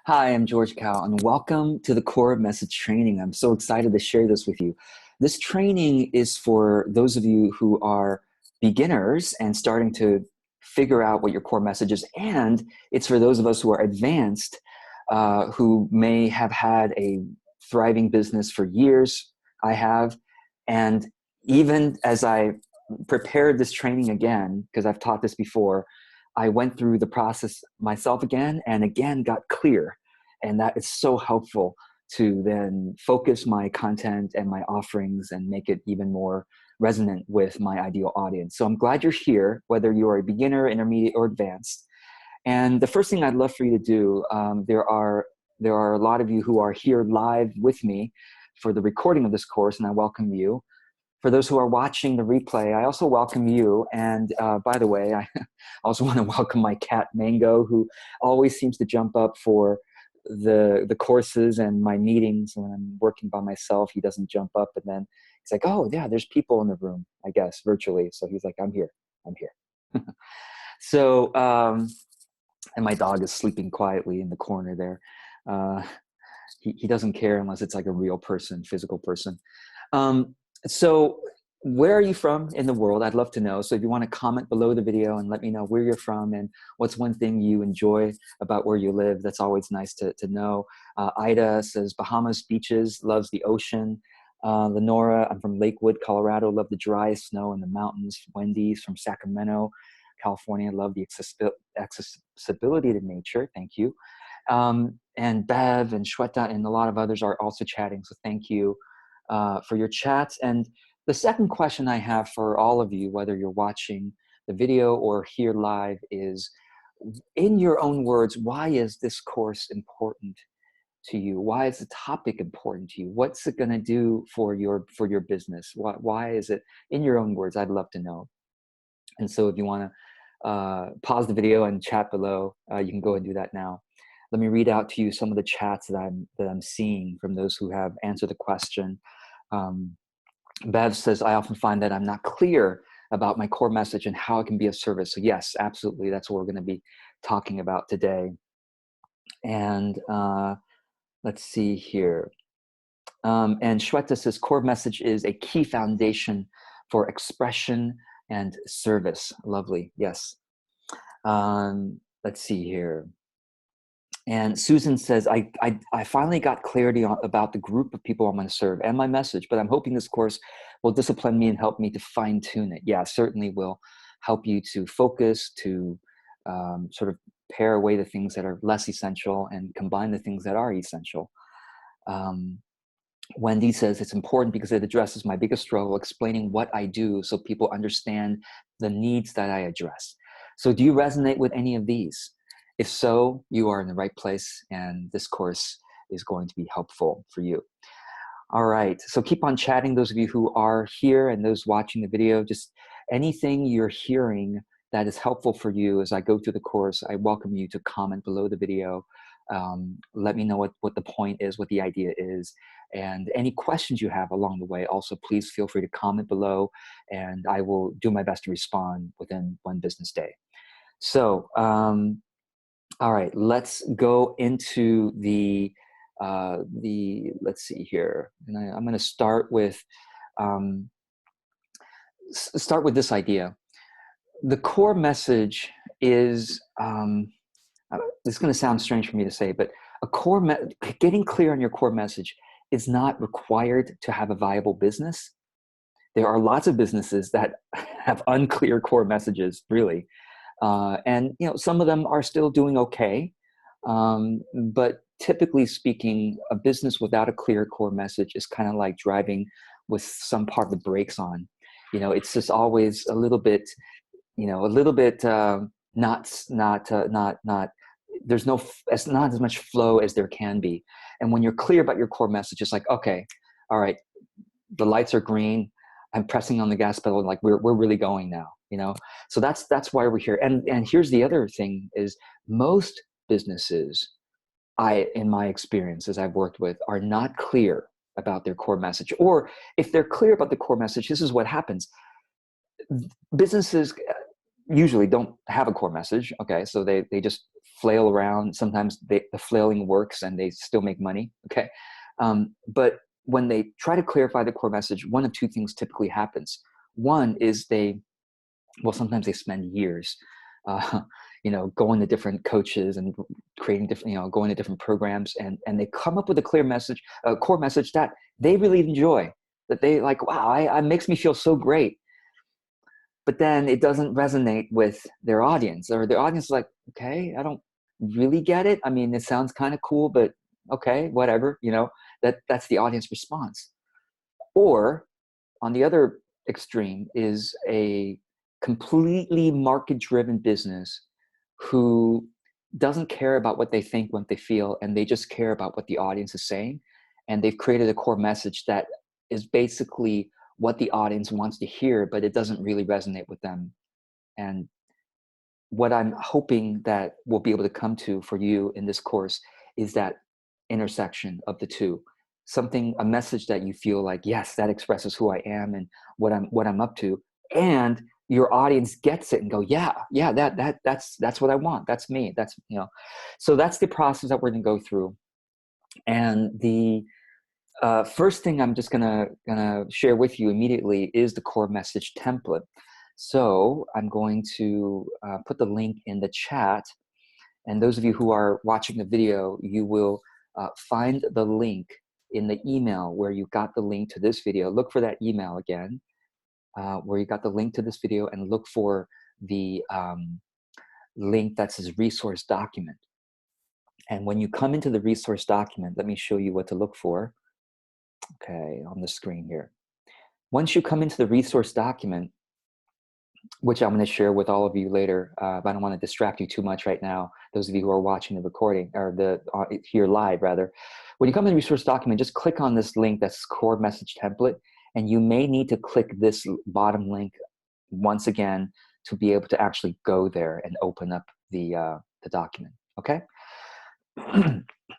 Hi, I'm George Cao, and welcome to the Core Message Training. I'm so excited to share this with you. This training is for those of you who are beginners and starting to figure out what your core message is, and it's for those of us who are advanced, who may have had a thriving business for years. I have, and even as I prepared this training again, because I've taught this before, I went through the process myself again and again got clear. And that is so helpful to then focus my content and my offerings and make it even more resonant with my ideal audience. So I'm glad you're here, whether you're a beginner, intermediate, or advanced. And the first thing I'd love for you to do, there are a lot of you who are here live with me for the recording of this course, and I welcome you. For those who are watching the replay, I also welcome you. And by the way, I also want to welcome my cat Mango, who always seems to jump up for the courses and my meetings. When I'm working by myself, he doesn't jump up, and then he's like, "Oh yeah, there's people in the room, I guess, virtually." So he's like, "I'm here, I'm here." So, and my dog is sleeping quietly in the corner there. Uh, he doesn't care unless it's like a real person, physical person. So where are you from in the world? I'd love to know. So if you want to comment below the video and let me know where you're from and what's one thing you enjoy about where you live, that's always nice to know. Ida says Bahamas beaches, loves the ocean. Lenora, I'm from Lakewood, Colorado, love the dry snow and the mountains. Wendy's from Sacramento, California, love the accessibility to nature. Thank you. And Bev and Shweta and a lot of others are also chatting, so thank you for your chats. And the second question I have for all of you, whether you're watching the video or here live, is, in your own words, why is this course important to you? Why is the topic important to you? What's it going to do for your business? Why is it, in your own words? I'd love to know. And so if you want to pause the video and chat below, you can go and do that now. Let me read out to you some of the chats that I'm seeing from those who have answered the question. Bev says, I often find that I'm not clear about my core message and how it can be of service. So yes, absolutely. That's what we're going to be talking about today. And let's see here. And Shweta says, core message is a key foundation for expression and service. Lovely. Yes. Let's see here. And Susan says, I finally got clarity about the group of people I'm going to serve and my message, but I'm hoping this course will discipline me and help me to fine tune it. Yeah, certainly will help you to focus, to sort of pare away the things that are less essential and combine the things that are essential. Wendy says, it's important because it addresses my biggest struggle, explaining what I do so people understand the needs that I address. So do you resonate with any of these? If so, you are in the right place, and this course is going to be helpful for you. All right, so keep on chatting, those of you who are here and those watching the video. Just anything you're hearing that is helpful for you as I go through the course, I welcome you to comment below the video. Let me know what the point is, what the idea is, and any questions you have along the way. Also, please feel free to comment below, and I will do my best to respond within one business day. So, all right, let's go into let's see here. And I'm going to start with this idea. The core message is, this is going to sound strange for me to say, but getting clear on your core message is not required to have a viable business. There are lots of businesses that have unclear core messages, really. And some of them are still doing okay, but typically speaking, a business without a clear core message is kind of like driving with some part of the brakes on. It's just always a little bit, there's not as much flow as there can be. And when you're clear about your core message, it's like, okay, all right, the lights are green. I'm pressing on the gas pedal, like we're really going now, So that's why we're here. And here's the other thing is, most businesses, in my experience, as I've worked with, are not clear about their core message. Or if they're clear about the core message, this is what happens. Businesses usually don't have a core message. Okay. So they just flail around. Sometimes the flailing works and they still make money, okay? But when they try to clarify the core message, one of two things typically happens. One is sometimes they spend years, going to different coaches and creating different, going to different programs, and they come up with a clear message, a core message that they really enjoy, that they like, wow, it makes me feel so great. But then it doesn't resonate with their audience, or their audience is like, okay, I don't really get it. I mean, it sounds kind of cool, but okay, whatever, that's the audience response. Or on the other extreme is a completely market-driven business who doesn't care about what they think, what they feel, and they just care about what the audience is saying. And they've created a core message that is basically what the audience wants to hear, but it doesn't really resonate with them. And what I'm hoping that we'll be able to come to for you in this course is that intersection of the two. A message that you feel like, yes, that expresses who I am and what I'm up to, and your audience gets it and go, yeah, that's what I want. That's me. So that's the process that we're going to go through. And the first thing I'm just gonna share with you immediately is the core message template. So I'm going to put the link in the chat, and those of you who are watching the video, you will find the link in the email where you got the link to this video. Look for that email again, where you got the link to this video, and look for the link that says resource document. And when you come into the resource document, let me show you what to look for. Okay, on the screen here. Once you come into the resource document, which I'm going to share with all of you later, but I don't want to distract you too much right now, those of you who are watching the recording, or here live rather. When you come in the resource document, just click on this link that's core message template, and you may need to click this bottom link once again to be able to actually go there and open up the document, okay?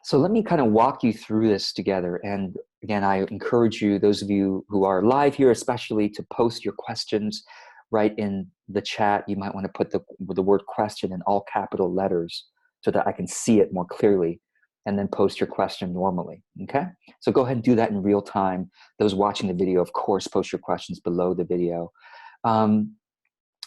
So let me kind of walk you through this together. And again, I encourage you, those of you who are live here especially, to post your questions right in the chat. You might want to put the word question in all capital letters so that I can see it more clearly, and then post your question normally, okay? So go ahead and do that in real time. Those watching the video, of course, post your questions below the video.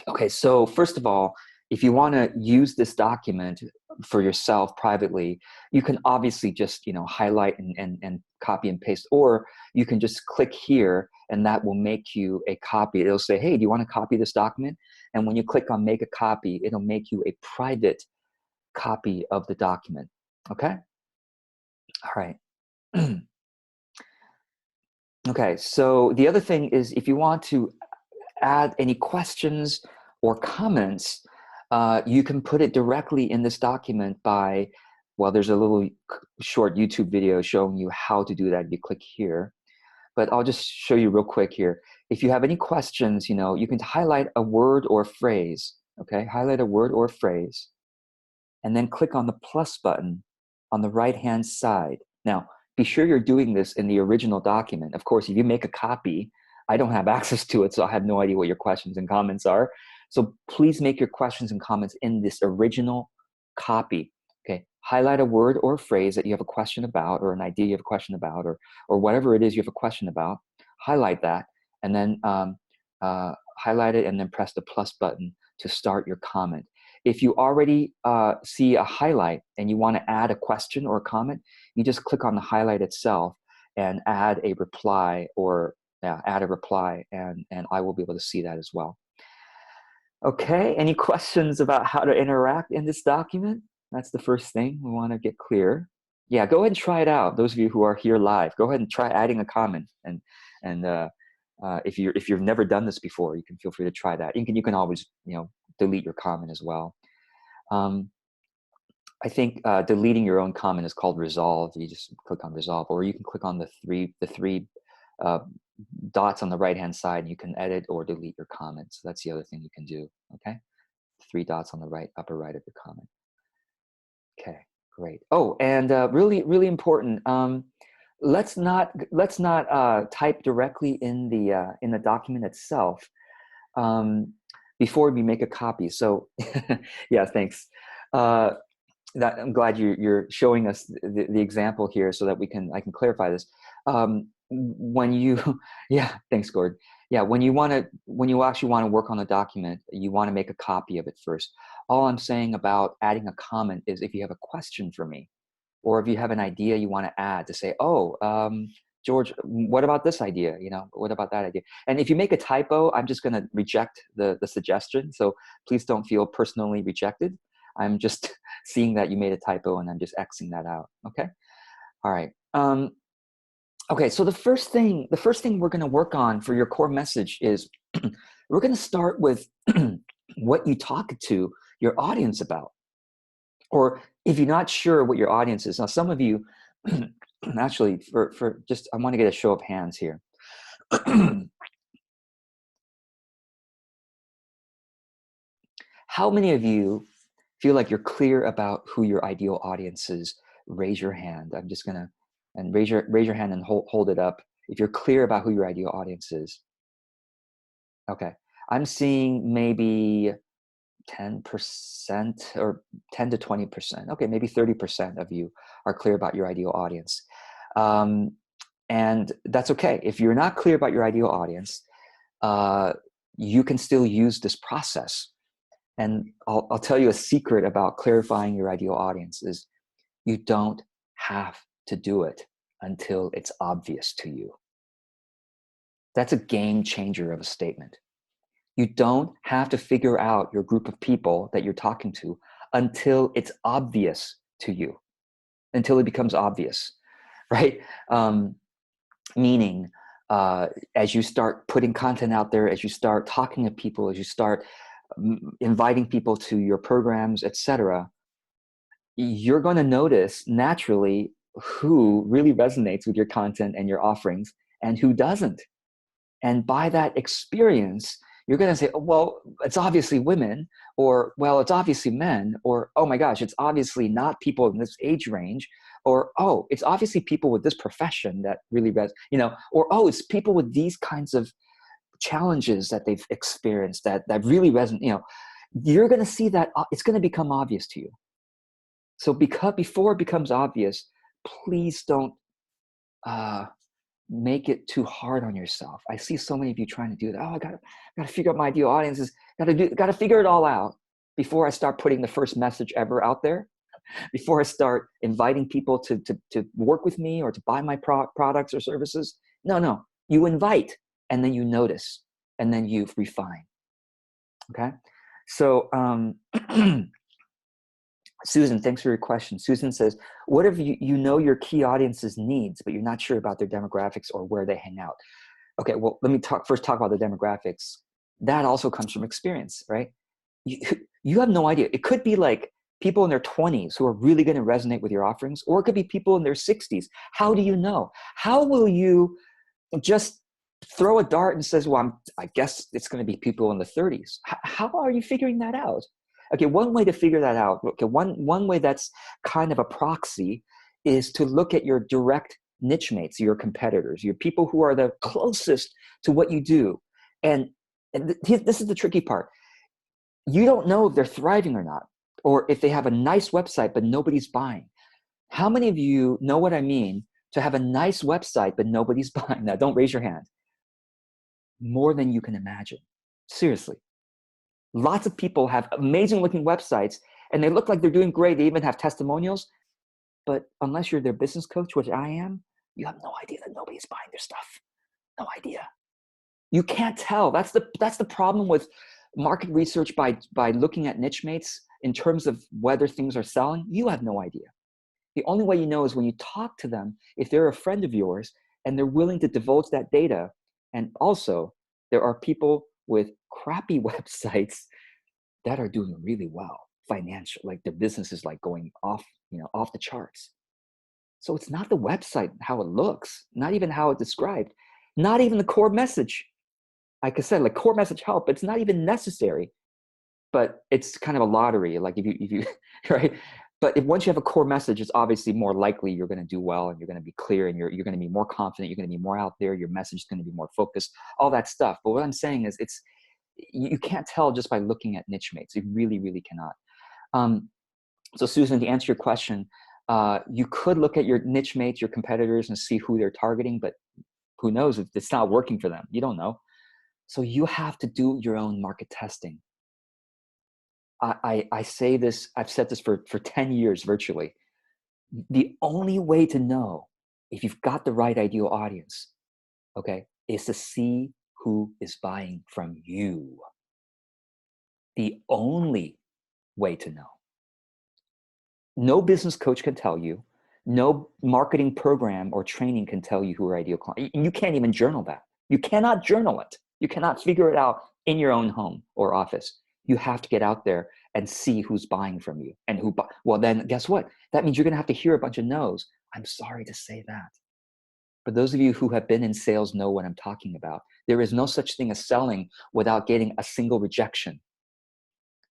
Okay, so first of all, if you want to use this document for yourself privately, you can obviously just highlight and copy and paste, or you can just click here and that will make you a copy. It'll say, hey, do you want to copy this document? And when you click on make a copy, it'll make you a private copy of the document, okay? All right. Okay, so the other thing is, if you want to add any questions or comments, you can put it directly in this document by, well, there's a little short YouTube video showing you how to do that. You click here, but I'll just show you real quick here. If you have any questions, you can highlight a word or phrase, okay? Highlight a word or phrase, and then click on the plus button on the right-hand side. Now, be sure you're doing this in the original document. Of course, if you make a copy, I don't have access to it, so I have no idea what your questions and comments are. So please make your questions and comments in this original copy, okay? Highlight a word or a phrase that you have a question about, or an idea you have a question about, or whatever it is you have a question about. Highlight that, and then highlight it, and then press the plus button to start your comment. If you already see a highlight and you want to add a question or a comment, you just click on the highlight itself and add a reply, and I will be able to see that as well. Okay, any questions about how to interact in this document? That's the first thing we want to get clear. Yeah, go ahead and try it out. Those of you who are here live, go ahead and try adding a comment. And if you've never done this before, you can feel free to try that. You can always delete your comment as well. I think deleting your own comment is called resolve. You just click on resolve, or you can click on the three dots on the right-hand side, and you can edit or delete your comments. So that's the other thing you can do, okay? 3 dots on the upper right of your comment. Okay, great. Oh, and really, really important, let's not type directly in the document itself before we make a copy. So yeah, thanks. that I'm glad you're showing us the example here so that I can clarify this. When you, yeah, thanks, Gord. Yeah, when you actually want to work on a document, you want to make a copy of it first. All I'm saying about adding a comment is if you have a question for me, or if you have an idea you want to add to say, oh, George, what about this idea? What about that idea? And if you make a typo, I'm just going to reject the suggestion. So please don't feel personally rejected. I'm just seeing that you made a typo and I'm just Xing that out. Okay. All right. Okay. So the first thing we're going to work on for your core message is we're going to start with what you talk to your audience about. Or if you're not sure what your audience is. Now, some of you, actually, for just, I want to get a show of hands here. How many of you feel like you're clear about who your ideal audience is? Raise your hand. I'm just gonna, and raise your hand and hold it up if you're clear about who your ideal audience is. Okay, I'm seeing maybe 10% or 10 to 20%. Okay, maybe 30% of you are clear about your ideal audience. And that's okay. If you're not clear about your ideal audience, you can still use this process. And I'll tell you a secret about clarifying your ideal audience is you don't have to do it until it's obvious to you. That's a game changer of a statement. You don't have to figure out your group of people that you're talking to until it's obvious to you, until it becomes obvious, right? Meaning, as you start putting content out there, as you start talking to people, as you start inviting people to your programs, etc., you're going to notice naturally who really resonates with your content and your offerings and who doesn't. And by that experience, you're going to say, oh, well, it's obviously women, or, well, it's obviously men, or, oh my gosh, it's obviously not people in this age range, or, oh, it's obviously people with this profession that really, or, oh, it's people with these kinds of challenges that they've experienced that really resonate. You're going to see that it's going to become obvious to you. So before it becomes obvious, please don't make it too hard on yourself. I see so many of you trying to do that. Oh, I gotta figure out my ideal audiences. Gotta figure it all out before I start putting the first message ever out there. Before I start inviting people to work with me or to buy my products or services. No. You invite and then you notice and then you refine. Okay. So Susan, thanks for your question. Susan says, what if you know your key audience's needs, but you're not sure about their demographics or where they hang out? Okay, well, let me first talk about the demographics. That also comes from experience, right? You have no idea. It could be like people in their 20s who are really going to resonate with your offerings, or it could be people in their 60s. How do you know? How will you just throw a dart and says, well, I guess it's going to be people in the 30s. How are you figuring that out? Okay, one way to figure that out, okay, one way that's kind of a proxy is to look at your direct niche mates, your competitors, your people who are the closest to what you do. And this is the tricky part. You don't know if they're thriving or not, or if they have a nice website, but nobody's buying. How many of you know what I mean to have a nice website, but nobody's buying? Now, don't raise your hand. More than you can imagine. Seriously. Lots of people have amazing looking websites and they look like they're doing great. They even have testimonials. But unless you're their business coach, which I am, you have no idea that nobody's buying their stuff. No idea. You can't tell. That's the problem with market research by looking at niche mates in terms of whether things are selling. You have no idea. The only way you know is when you talk to them, if they're a friend of yours and they're willing to divulge that data. And also, there are people with crappy websites that are doing really well financial, like their business is like going off the charts. So it's not the website, how it looks, not even how it's described, not even the core message. Like I said, like core message help, it's not even necessary, but it's kind of a lottery. Like if you right. But once you have a core message, it's obviously more likely you're going to do well and you're going to be clear and you're going to be more confident. You're going to be more out there. Your message is going to be more focused, all that stuff. But what I'm saying is you can't tell just by looking at niche mates. You really, really cannot. So Susan, to answer your question, you could look at your niche mates, your competitors, and see who they're targeting, but who knows if it's not working for them? You don't know. So you have to do your own market testing. I say this, I've said this for 10 years virtually. The only way to know if you've got the right ideal audience, okay, is to see who is buying from you. The only way to know. No business coach can tell you. No marketing program or training can tell you who are ideal clients. You can't even journal that. You cannot journal it. You cannot figure it out in your own home or office. You have to get out there and see who's buying from you and who. Well, then guess what? That means you're going to have to hear a bunch of no's. I'm sorry to say that. But those of you who have been in sales know what I'm talking about. There is no such thing as selling without getting a single rejection.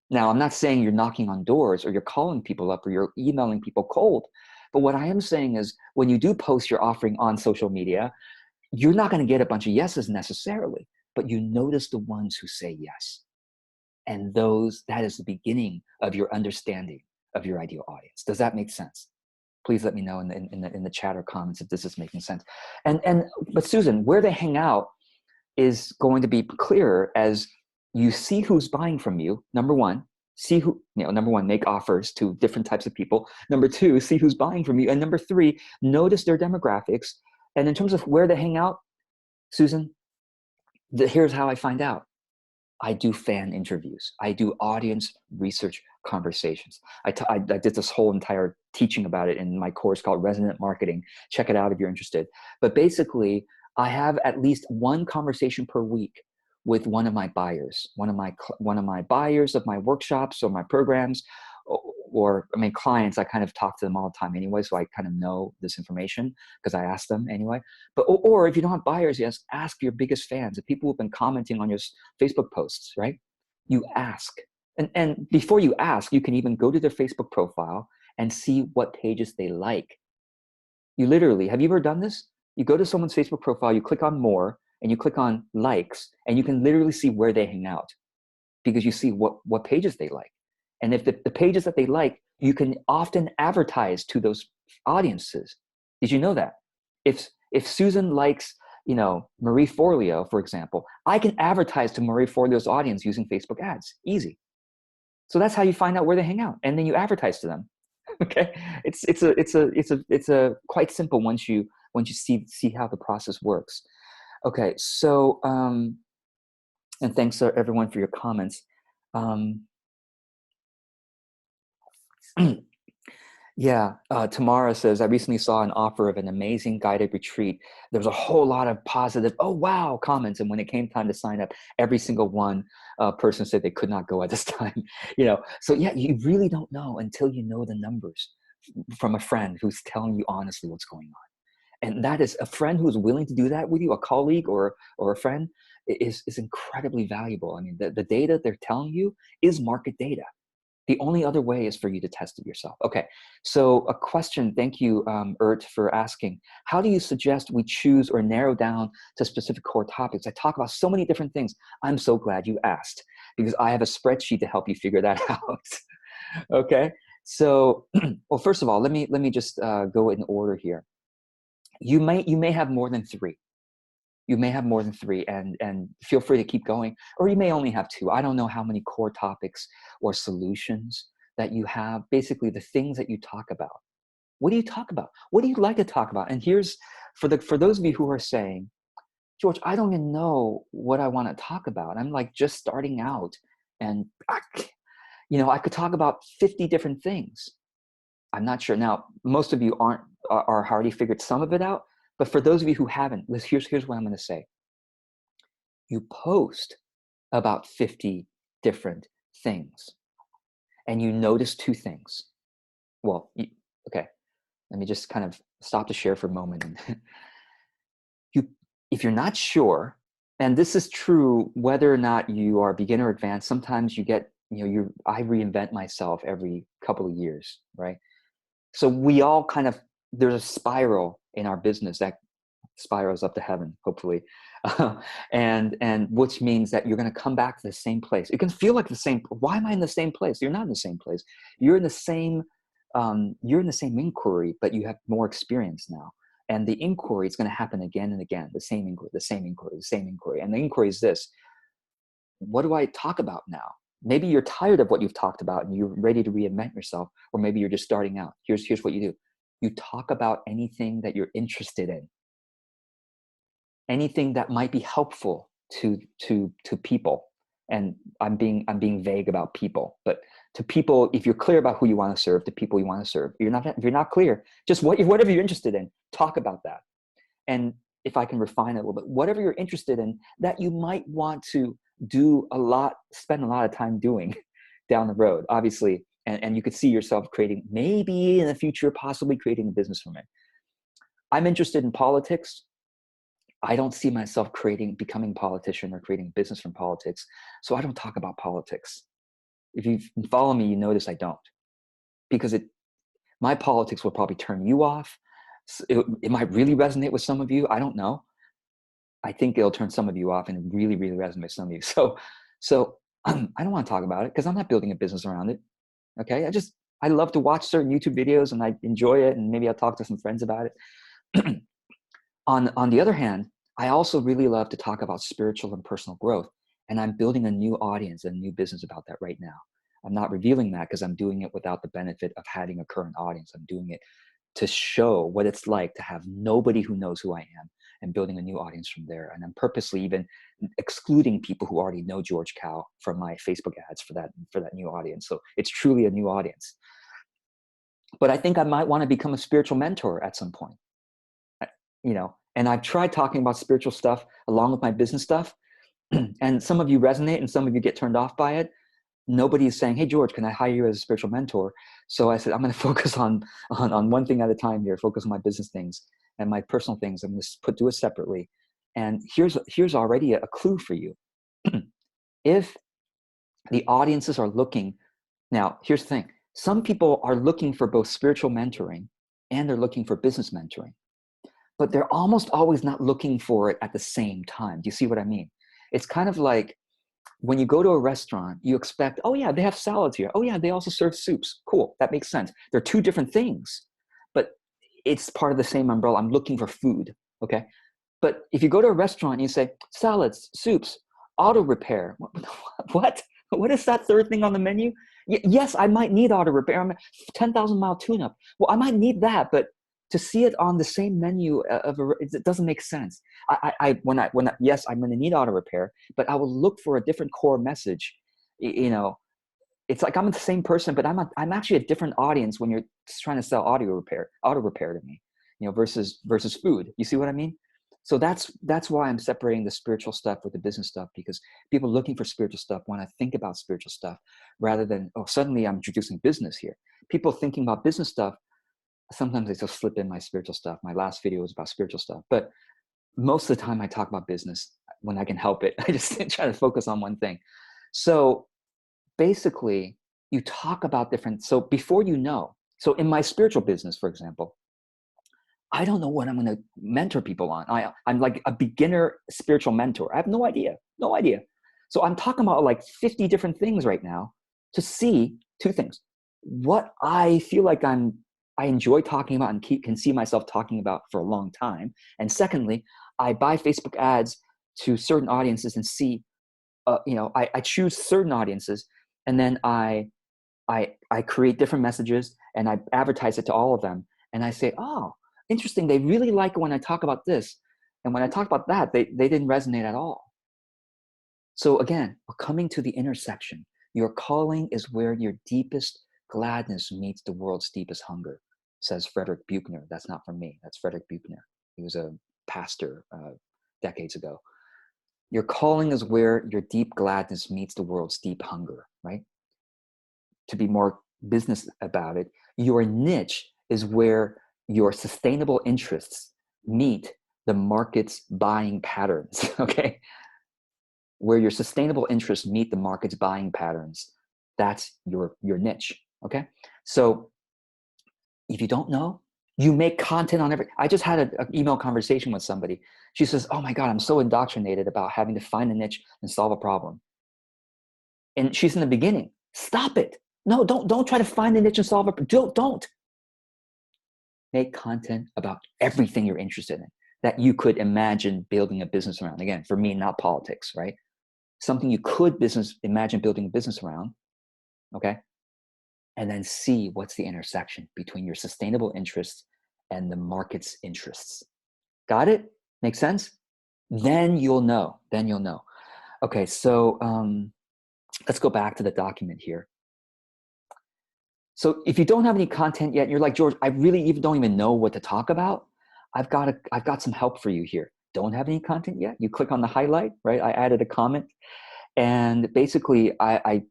Now, I'm not saying you're knocking on doors or you're calling people up or you're emailing people cold. But what I am saying is when you do post your offering on social media, you're not going to get a bunch of yeses necessarily, but you notice the ones who say yes. And that is the beginning of your understanding of your ideal audience. Does that make sense? Please let me know in the chat or comments if this is making sense. But Susan, where they hang out is going to be clearer as you see who's buying from you. Number one, number one, make offers to different types of people. Number two, see who's buying from you. And number three, notice their demographics. And in terms of where they hang out, Susan, here's how I find out. I do fan interviews. I do audience research conversations. I did this whole entire teaching about it in my course called Resonant Marketing. Check it out if you're interested. But basically, I have at least one conversation per week with one of my buyers, one of my buyers of my workshops or my programs, or I mean clients. I kind of talk to them all the time anyway, so I kind of know this information because I ask them anyway. But or if you don't have buyers, yes, ask your biggest fans, the people who've been commenting on your Facebook posts, right? You ask, and before you ask, you can even go to their Facebook profile and see what pages they like. You literally, have you ever done this? You go to someone's Facebook profile, you click on more, and you click on likes, and you can literally see where they hang out because you see what pages they like. And if the pages that they like, you can often advertise to those audiences. Did you know that? If Susan likes, Marie Forleo, for example, I can advertise to Marie Forleo's audience using Facebook ads. Easy. So that's how you find out where they hang out, and then you advertise to them. Okay, it's a quite simple once you see how the process works. Okay, so and thanks everyone for your comments. Yeah, Tamara says, I recently saw an offer of an amazing guided retreat. There was a whole lot of positive, oh, wow, comments. And when it came time to sign up, every single one person said they could not go at this time. So yeah, you really don't know until you know the numbers from a friend who's telling you honestly what's going on. And that is a friend who is willing to do that with you, a colleague or a friend, is incredibly valuable. I mean, the data they're telling you is market data. The only other way is for you to test it yourself. Okay, so a question, thank you, Ert, for asking. How do you suggest we choose or narrow down to specific core topics? I talk about so many different things. I'm so glad you asked because I have a spreadsheet to help you figure that out. Okay, so, well, first of all, let me just go in order here. You may have more than three. You may have more than three, and feel free to keep going, or you may only have two. I don't know how many core topics or solutions that you have. Basically, the things that you talk about. What do you talk about? What do you like to talk about? And here's for those of you who are saying, George, I don't even know what I want to talk about. I'm like just starting out, and I could talk about 50 different things. I'm not sure. Now, most of you are already figured some of it out. But for those of you who haven't, here's what I'm going to say. You post about 50 different things, and you notice two things. Well, okay, let me just kind of stop to share for a moment. If you're not sure, and this is true whether or not you are beginner or advanced, sometimes you get, I reinvent myself every couple of years, right? So we all there's a spiral in our business that spirals up to heaven, hopefully. and which means that you're going to come back to the same place. It can feel like the same. Why am I in the same place? You're not in the same place. You're in the same. You're in the same inquiry, but you have more experience now. And the inquiry is going to happen again and again. The same inquiry, the same inquiry, the same inquiry. And the inquiry is this: what do I talk about now? Maybe you're tired of what you've talked about and you're ready to reinvent yourself, or maybe you're just starting out. Here's what you do: you talk about anything that you're interested in, anything that might be helpful to people. And I'm being vague about people, but to people, if you're clear about who you want to serve, to people you want to serve. If you're not clear, just whatever you're interested in, talk about that. And if I can refine it a little bit, whatever you're interested in that you might want to spend a lot of time doing down the road, obviously, and you could see yourself creating, maybe in the future, possibly creating a business from it. I'm interested in politics. I don't see myself becoming a politician or creating a business from politics. So I don't talk about politics. If you follow me, you notice I don't, because my politics will probably turn you off. It might really resonate with some of you. I don't know. I think it'll turn some of you off and really, really resonate with some of you. So I don't want to talk about it because I'm not building a business around it. Okay. I love to watch certain YouTube videos and I enjoy it. And maybe I'll talk to some friends about it. On the other hand, I also really love to talk about spiritual and personal growth. And I'm building a new audience and a new business about that right now. I'm not revealing that because I'm doing it without the benefit of having a current audience. I'm doing it to show what it's like to have nobody who knows who I am and building a new audience from there. And I'm purposely even excluding people who already know George Kao from my Facebook ads for that new audience. So it's truly a new audience. But I think I might want to become a spiritual mentor at some point. And I've tried talking about spiritual stuff along with my business stuff. And some of you resonate and some of you get turned off by it. Nobody is saying, hey, George, can I hire you as a spiritual mentor? So I said, I'm going to focus on one thing at a time here, focus on my business things and my personal things. I'm going to do it separately. And here's already a clue for you. If the audiences are looking, now here's the thing. Some people are looking for both spiritual mentoring and they're looking for business mentoring, but they're almost always not looking for it at the same time. Do you see what I mean? It's kind of like when you go to a restaurant, you expect, oh yeah, they have salads here. Oh yeah, they also serve soups. Cool, that makes sense. They're two different things, but it's part of the same umbrella. I'm looking for food, okay? But if you go to a restaurant and you say, salads, soups, auto repair, what? What is that third thing on the menu? Yes, I might need auto repair. I'm 10,000 mile tune-up. Well, I might need that, but to see it on the same menu it doesn't make sense. Yes, I'm going to need auto repair, but I will look for a different core message. It's like I'm the same person, but I'm actually a different audience when you're trying to sell auto repair to me, versus food. You see what I mean? So that's why I'm separating the spiritual stuff with the business stuff, because people looking for spiritual stuff want to think about spiritual stuff rather than, oh, suddenly I'm introducing business here. People thinking about business stuff, sometimes I just slip in my spiritual stuff. My last video was about spiritual stuff, but most of the time I talk about business when I can help it. I just try to focus on one thing. So basically you talk about so before so in my spiritual business, for example, I don't know what I'm going to mentor people on. I'm like a beginner spiritual mentor. I have no idea. So I'm talking about like 50 different things right now to see two things. What I feel like I enjoy talking about and can see myself talking about for a long time. And secondly, I buy Facebook ads to certain audiences and see, I choose certain audiences and then I create different messages and I advertise it to all of them. And I say, oh, interesting. They really like when I talk about this. And when I talk about that, they didn't resonate at all. So again, we're coming to the intersection. Your calling is where your deepest gladness meets the world's deepest hunger, says Frederick Buechner. That's not from me. That's Frederick Buechner. He was a pastor decades ago. Your calling is where your deep gladness meets the world's deep hunger, right? To be more business about it, your niche is where your sustainable interests meet the market's buying patterns, okay? Where your sustainable interests meet the market's buying patterns, that's your niche, okay? So if you don't know, You make content on every. I just had an email conversation with somebody. She says, "Oh my God, I'm so indoctrinated about having to find a niche and solve a problem." And she's in the beginning. Stop it. No, don't try to find a niche and solve it. Don't. Make content about everything you're interested in that you could imagine building a business around. Again, for me, not politics, right? Something you could imagine building a business around, okay? And then see what's the intersection between your sustainable interests and the market's interests. Got it? Make sense? Then you'll know. Okay, so let's go back to the document here. So if you don't have any content yet, you're like, George, I really don't even know what to talk about. I've got some help for you here. Don't have any content yet? You click on the highlight, right? I added a comment. And basically, I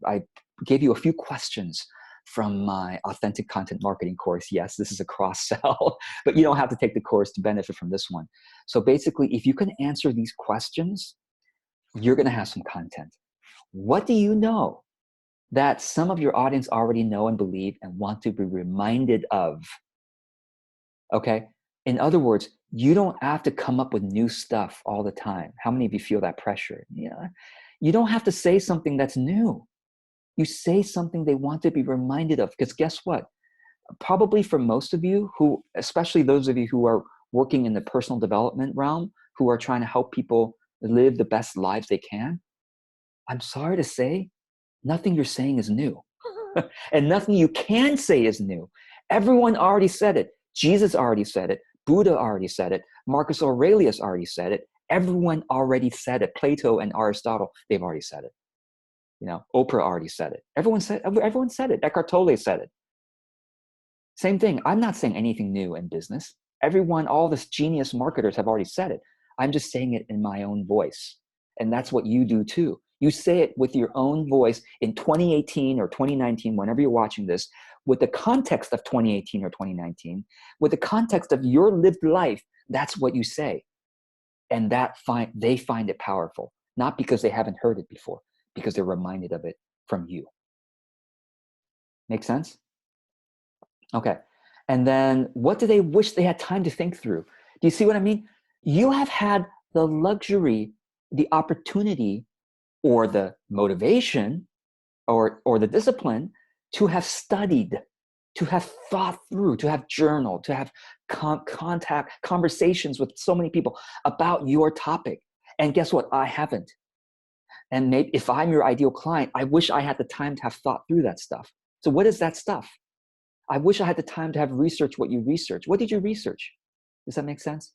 gave you a few questions from my authentic content marketing course. Yes, this is a cross sell, but you don't have to take the course to benefit from this one. So basically, if you can answer these questions, you're going to have some content. What do you know that some of your audience already know and believe and want to be reminded of? Okay. In other words, you don't have to come up with new stuff all the time. How many of you feel that pressure? Yeah. You don't have to say something that's new. You say something they want to be reminded of. Because guess what? Probably for most of you who, especially those of you who are working in the personal development realm, who are trying to help people live the best lives they can, I'm sorry to say, nothing you're saying is new. And nothing you can say is new. Everyone already said it. Jesus already said it. Buddha already said it. Marcus Aurelius already said it. Everyone already said it. Plato and Aristotle, they've already said it. You know, Oprah already said it. Everyone said it. Eckhart Tolle said it. Same thing. I'm not saying anything new in business. Everyone, all this genius marketers have already said it. I'm just saying it in my own voice. And that's what you do too. You say it with your own voice in 2018 or 2019, whenever you're watching this, with the context of 2018 or 2019, with the context of your lived life. That's what you say. And they find it powerful, not because they haven't heard it before, because they're reminded of it from you. Make sense? Okay. And then what do they wish they had time to think through? Do you see what I mean? You have had the luxury, the opportunity, or the motivation, or the discipline to have studied, to have thought through, to have journaled, to have conversations with so many people about your topic. And guess what? I haven't. And maybe if I'm your ideal client, I wish I had the time to have thought through that stuff. So what is that stuff? I wish I had the time to have researched what you researched. What did you research? Does that make sense?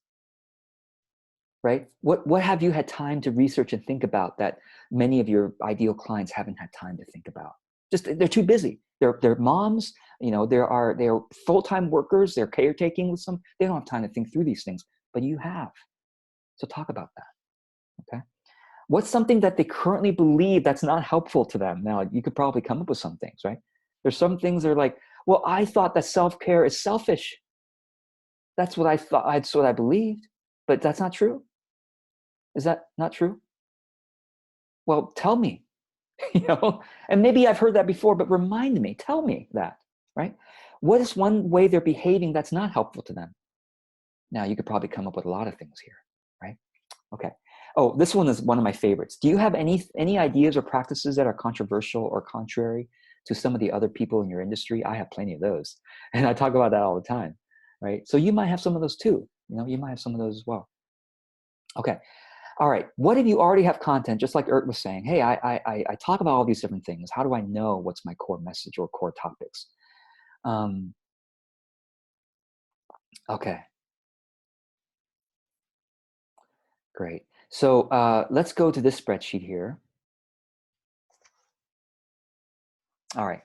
Right? What have you had time to research and think about that many of your ideal clients haven't had time to think about? Just they're too busy. They're moms, you know, they're full-time workers, they're caretaking with some, they don't have time to think through these things, but you have. So talk about that. Okay. What's something that they currently believe that's not helpful to them? Now, you could probably come up with some things, right? There's some things that are like, well, I thought that self-care is selfish. That's what I thought, that's what I believed, but that's not true. Is that not true? Well, tell me, you know, and maybe I've heard that before, but remind me, tell me that, right? What is one way they're behaving that's not helpful to them? Now, you could probably come up with a lot of things here, right? Okay. Oh, this one is one of my favorites. Do you have any ideas or practices that are controversial or contrary to some of the other people in your industry? I have plenty of those, and I talk about that all the time, right? So you might have some of those too. You know, you might have some of those as well. Okay. All right. What if you already have content, just like Ert was saying? Hey, I talk about all these different things. How do I know what's my core message or core topics? Okay. Great. So let's go to this spreadsheet here. All right.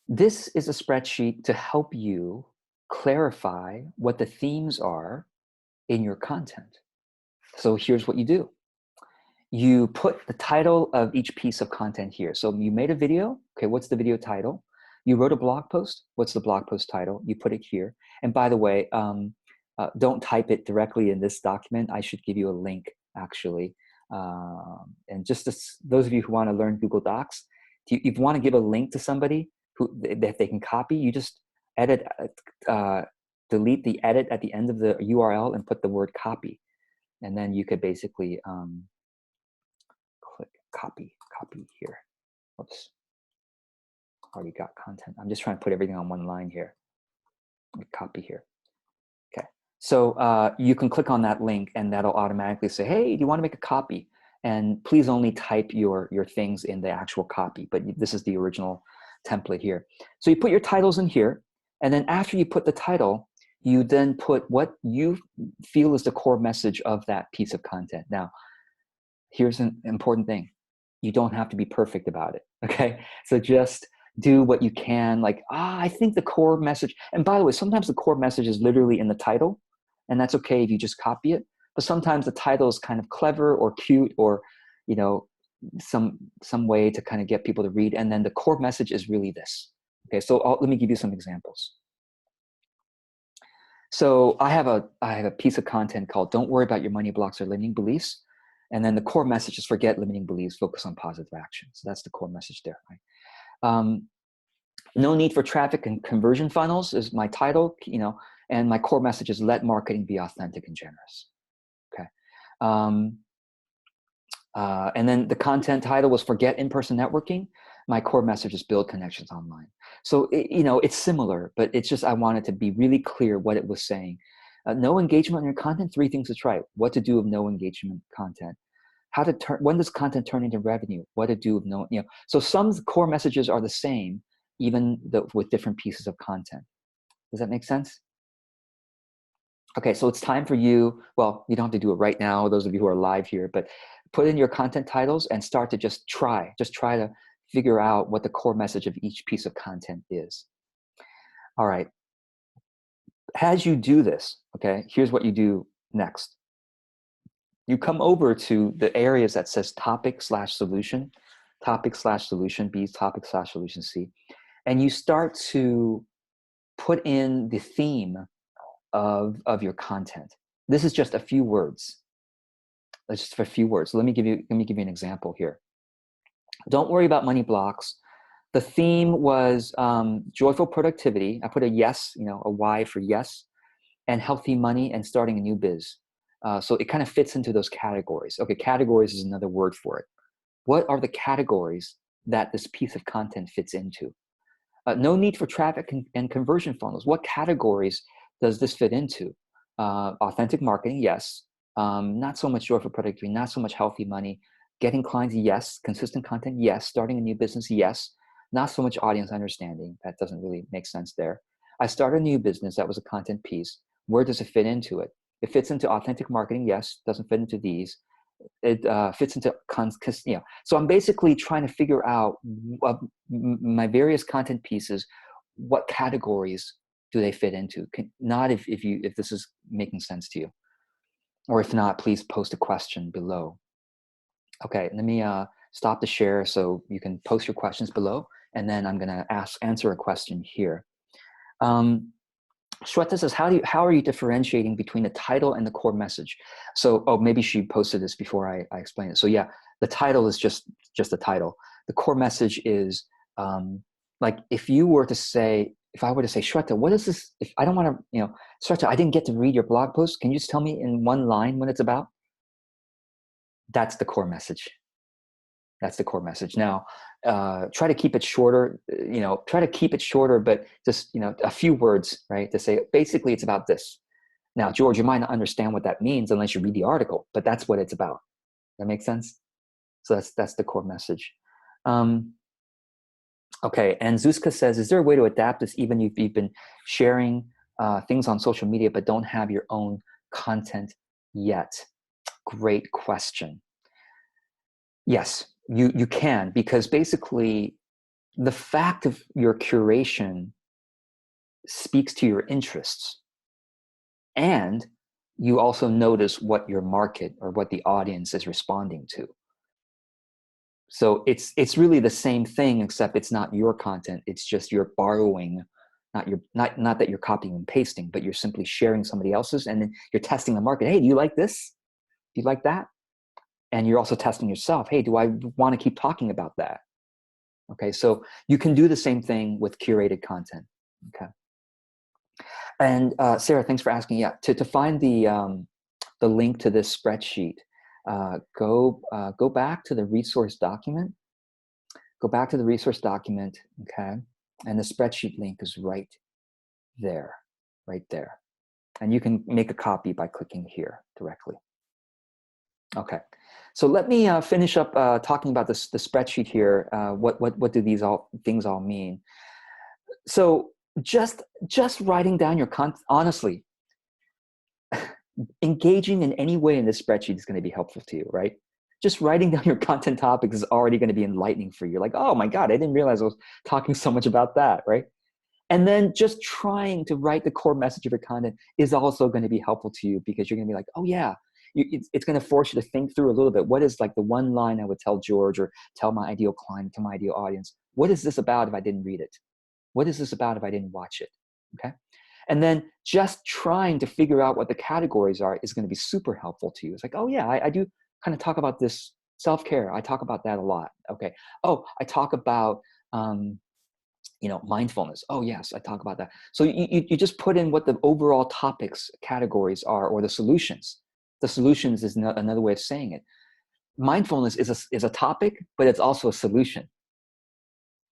This is a spreadsheet to help you clarify what the themes are in your content. So here's what you do. You put the title of each piece of content here. So you made a video. Okay, what's the video title? You wrote a blog post. What's the blog post title? You put it here. And by the way, don't type it directly in this document. I should give you a link, actually. And just those of you who want to learn Google Docs, if you want to give a link to somebody that they can copy, you just edit delete the edit at the end of the URL and put the word copy. And then you could basically click copy here. Oops, already got content. I'm just trying to put everything on one line here. Copy here. Okay, so you can click on that link and that'll automatically say, hey, do you want to make a copy? And please only type your things in the actual copy, but this is the original template here. So you put your titles in here, and then after you put the title, you then put what you feel is the core message of that piece of content. Now, here's an important thing. You don't have to be perfect about it, okay? So just do what you can, like, I think the core message, and by the way, sometimes the core message is literally in the title, and that's okay if you just copy it. But sometimes the title is kind of clever or cute or, you know, some way to kind of get people to read. And then the core message is really this. Okay, so let me give you some examples. So I have a piece of content called "Don't Worry About Your Money Blocks or Limiting Beliefs," and then the core message is "Forget limiting beliefs, focus on positive action." So that's the core message there. Right? No need for traffic and conversion funnels is my title. You know, and my core message is "Let marketing be authentic and generous." Okay. And then the content title was "Forget in-person networking." My core message is "Build connections online." So, you know, it's similar, but it's just, I wanted to be really clear what it was saying. No engagement in your content, 3 things to try. What to do with no engagement content. When does content turn into revenue? What to do with no, you know. So some core messages are the same, even with different pieces of content. Does that make sense? Okay, so it's time for you, well, you don't have to do it right now, those of you who are live here, but put in your content titles and start to just try to figure out what the core message of each piece of content is. All right, as you do this, okay, here's what you do next. You come over to the areas that says topic/solution, topic/solution B, topic/solution C, and you start to put in the theme of your content. This is just a few words. That's just a few words. Let me give you an example here. Don't worry about money blocks. The theme was joyful productivity. I put a yes, you know, a Y for yes, and healthy money and starting a new biz. So it kind of fits into those categories. Okay, categories is another word for it. What are the categories that this piece of content fits into? No need for traffic and conversion funnels. What categories does this fit into? Authentic marketing, yes. Not so much joyful productivity, not so much healthy money. Getting clients, yes. Consistent content, yes. Starting a new business, yes. Not so much audience understanding. That doesn't really make sense there. I started a new business. That was a content piece. Where does it fit into it? It fits into authentic marketing, yes. Doesn't fit into these. It fits into, you know. So I'm basically trying to figure out my various content pieces, what categories do they fit into? Not if this is making sense to you. Or if not, please post a question below. Okay, let me stop the share so you can post your questions below, and then I'm gonna answer a question here. Shweta says, how are you differentiating between the title and the core message? So, maybe she posted this before I explained it. So yeah, the title is just the title. The core message is, like if I were to say, Shweta, what is this? If I don't want to, you know, Shweta, I didn't get to read your blog post. Can you just tell me in one line what it's about? That's the core message. That's the core message. Now, try to keep it shorter, you know, but just, you know, a few words, right? To say, basically it's about this. Now, George, you might not understand what that means unless you read the article, but that's what it's about. That makes sense? So that's the core message. Okay, and Zuzka says, is there a way to adapt this even if you've been sharing things on social media but don't have your own content yet? Great question. Yes, you can, because basically the fact of your curation speaks to your interests, and you also notice what your market or what the audience is responding to. So it's really the same thing, except it's not your content. It's just you're borrowing, not that you're copying and pasting, but you're simply sharing somebody else's, and then you're testing the market. Hey, do you like this? Do you like that? And you're also testing yourself. Hey, do I want to keep talking about that? Okay, so you can do the same thing with curated content. Okay. And Sarah, thanks for asking. Yeah, to find the link to this spreadsheet, go back to the resource document. Go back to the resource document, okay? And the spreadsheet link is right there, right there. And you can make a copy by clicking here directly. Okay, so let me finish up talking about this the spreadsheet here. What do these things all mean? So just writing down your content, honestly, engaging in any way in this spreadsheet is going to be helpful to you, right? Just writing down your content topics is already going to be enlightening for you. Like, oh my God, I didn't realize I was talking so much about that, right? And then just trying to write the core message of your content is also going to be helpful to you, because you're going to be like, oh yeah, it's going to force you to think through a little bit. What is like the one line I would tell George or tell my ideal client, to my ideal audience? What is this about if I didn't read it? What is this about if I didn't watch it? Okay. And then just trying to figure out what the categories are is going to be super helpful to you. It's like, oh yeah, I do kind of talk about this self-care. I talk about that a lot. Okay. Oh, I talk about, mindfulness. Oh yes, I talk about that. So you just put in what the overall topics categories are, or the solutions. The solutions is another way of saying it. Mindfulness is a topic, but it's also a solution.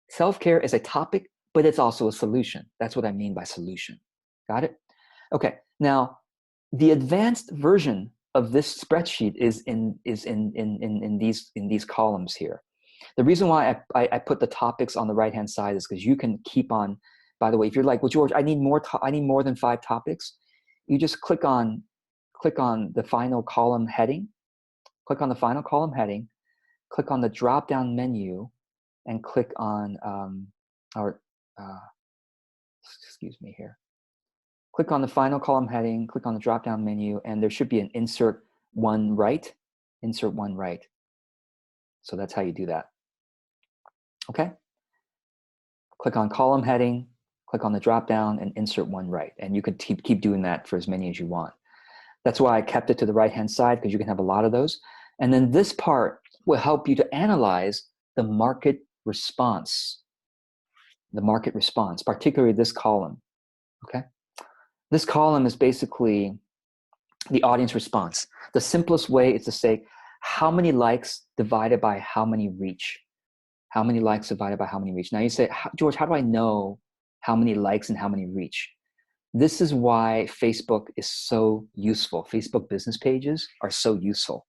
Self-care is a topic, but it's also a solution. That's what I mean by solution. Got it? Okay. Now, the advanced version of this spreadsheet is in these columns here. The reason why I put the topics on the right-hand side is because you can keep on. By the way, if you're like, well, George, I need more than 5 topics, you just click on the final column heading. Click on the final column heading. Click on the drop-down menu, and click on excuse me here. Click on the final column heading. Click on the drop-down menu, and there should be an insert one right. Insert one right. So that's how you do that. Okay. Click on column heading, click on the drop down, and insert one right. And you could keep doing that for as many as you want. That's why I kept it to the right-hand side, because you can have a lot of those. And then this part will help you to analyze the market response. The market response, particularly this column, okay? This column is basically the audience response. The simplest way is to say, how many likes divided by how many reach? How many likes divided by how many reach? Now you say, George, how do I know how many likes and how many reach? This is why Facebook is so useful. Facebook business pages are so useful.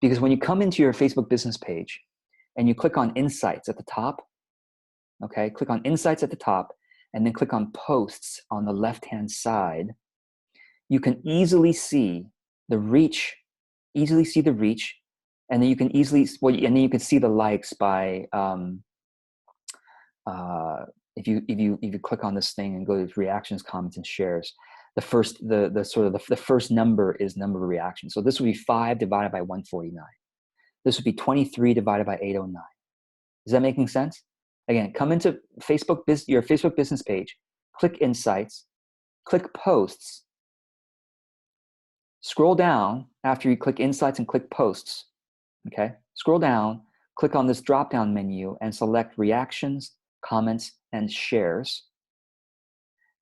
Because when you come into your Facebook business page and you click on Insights at the top, okay, click on Insights at the top, and then click on Posts on the left-hand side, you can easily see the reach, and then you can easily, and then you can see the likes by, if you click on this thing and go to reactions, comments, and shares, the first number is number of reactions. So this would be 5 divided by 149. This would be 23 divided by 809. Is that making sense? Again, come into your Facebook business page, click Insights, click Posts, scroll down after you click Insights and click Posts. Okay, scroll down, click on this drop-down menu and select Reactions, Comments, and Shares.